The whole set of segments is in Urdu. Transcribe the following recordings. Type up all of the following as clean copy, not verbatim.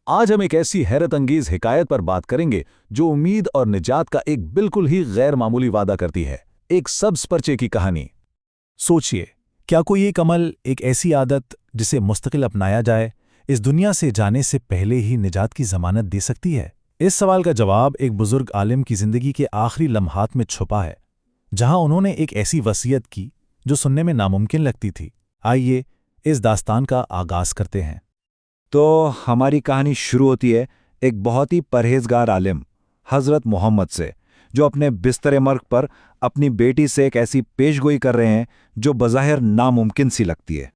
آج ہم ایک ایسی حیرت انگیز حکایت پر بات کریں گے جو امید اور نجات کا ایک بالکل ہی غیر معمولی وعدہ کرتی ہے، ایک سبز پرچے کی کہانی۔ سوچئے، کیا کوئی ایک عمل، ایک ایسی عادت جسے مستقل اپنایا جائے، اس دنیا سے جانے سے پہلے ہی نجات کی ضمانت دے سکتی ہے؟ اس سوال کا جواب ایک بزرگ عالم کی زندگی کے آخری لمحات میں چھپا ہے، جہاں انہوں نے ایک ایسی وصیت کی جو سننے میں ناممکن لگتی تھی۔ آئیے اس داستان کا آغاز کرتے ہیں۔ تو ہماری کہانی شروع ہوتی ہے ایک بہت ہی پرہیزگار عالم حضرت محمد سے، جو اپنے بستر مرگ پر اپنی بیٹی سے ایک ایسی پیش گوئی کر رہے ہیں جو بظاہر ناممکن سی لگتی ہے۔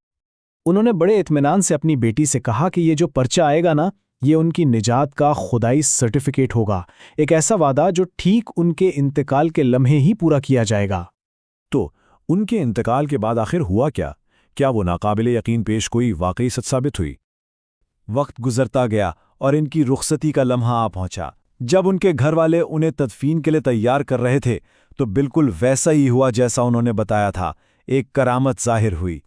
انہوں نے بڑے اطمینان سے اپنی بیٹی سے کہا کہ یہ جو پرچہ آئے گا نا، یہ ان کی نجات کا خدائی سرٹیفکیٹ ہوگا، ایک ایسا وعدہ جو ٹھیک ان کے انتقال کے لمحے ہی پورا کیا جائے گا۔ تو ان کے انتقال کے بعد آخر ہوا کیا؟ کیا وہ ناقابل یقین پیش گوئی واقعی سچ ثابت ہوئی؟ وقت گزرتا گیا اور ان کی رخصتی کا لمحہ آ پہنچا۔ جب ان کے گھر والے انہیں تدفین کے لیے تیار کر رہے تھے تو بالکل ویسا ہی ہوا جیسا انہوں نے بتایا تھا۔ ایک کرامت ظاہر ہوئی۔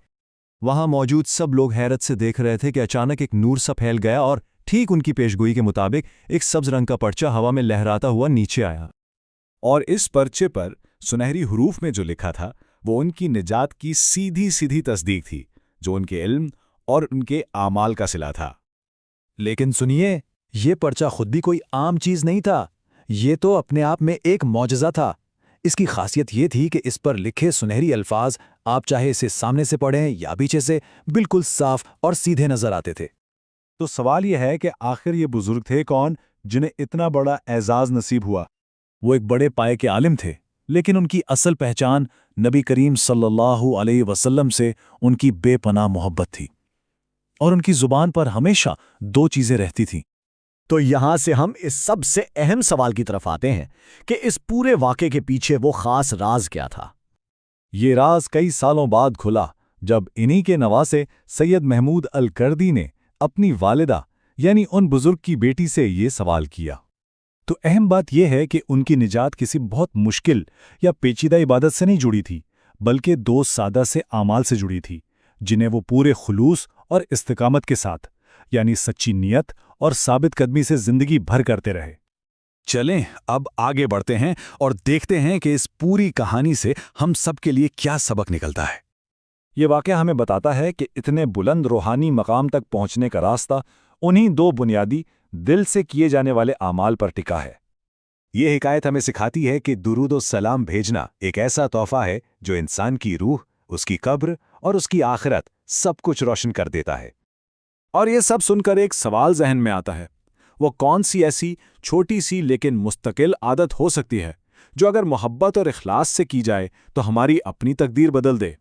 وہاں موجود سب لوگ حیرت سے دیکھ رہے تھے کہ اچانک ایک نور سا پھیل گیا اور ٹھیک ان کی پیشگوئی کے مطابق ایک سبز رنگ کا پرچہ ہوا میں لہراتا ہوا نیچے آیا۔ اور اس پرچے پر سنہری حروف میں جو لکھا تھا وہ ان کی نجات کی سیدھی سیدھی تصدیق تھی، جو ان کے علم اور ان کے اعمال کا صلہ تھا۔ لیکن سنیے، یہ پرچہ خود بھی کوئی عام چیز نہیں تھا، یہ تو اپنے آپ میں ایک معجزہ تھا۔ اس کی خاصیت یہ تھی کہ اس پر لکھے سنہری الفاظ، آپ چاہے اسے سامنے سے پڑھیں یا پیچھے سے، بالکل صاف اور سیدھے نظر آتے تھے۔ تو سوال یہ ہے کہ آخر یہ بزرگ تھے کون جنہیں اتنا بڑا اعزاز نصیب ہوا؟ وہ ایک بڑے پائے کے عالم تھے، لیکن ان کی اصل پہچان نبی کریم صلی اللہ علیہ وسلم سے ان کی بے پناہ محبت تھی، اور ان کی زبان پر ہمیشہ دو چیزیں رہتی تھیں۔ تو یہاں سے ہم اس سب سے اہم سوال کی طرف آتے ہیں کہ اس پورے واقعے کے پیچھے وہ خاص راز کیا تھا؟ یہ راز کئی سالوں بعد کھلا جب انہی کے نواسے سید محمود الکردی نے اپنی والدہ یعنی ان بزرگ کی بیٹی سے یہ سوال کیا۔ تو اہم بات یہ ہے کہ ان کی نجات کسی بہت مشکل یا پیچیدہ عبادت سے نہیں جڑی تھی، بلکہ دو سادہ سے اعمال سے جڑی تھی، جنہیں وہ پورے خلوص اور استقامت کے ساتھ، یعنی سچی نیت اور ثابت قدمی سے زندگی بھر کرتے رہے۔ چلیں اب آگے بڑھتے ہیں اور دیکھتے ہیں کہ اس پوری کہانی سے ہم سب کے لیے کیا سبق نکلتا ہے۔ یہ واقعہ ہمیں بتاتا ہے کہ اتنے بلند روحانی مقام تک پہنچنے کا راستہ انہی دو بنیادی دل سے کیے جانے والے اعمال پر ٹکا ہے۔ یہ حکایت ہمیں سکھاتی ہے کہ درود و سلام بھیجنا ایک ایسا تحفہ ہے جو انسان کی روح، اس کی قبر اور اس کی آخرت سب کچھ روشن کر دیتا ہے۔ اور یہ سب سن کر ایک سوال ذہن میں آتا ہے، وہ کون سی ایسی چھوٹی سی لیکن مستقل عادت ہو سکتی ہے جو اگر محبت اور اخلاص سے کی جائے تو ہماری اپنی تقدیر بدل دے؟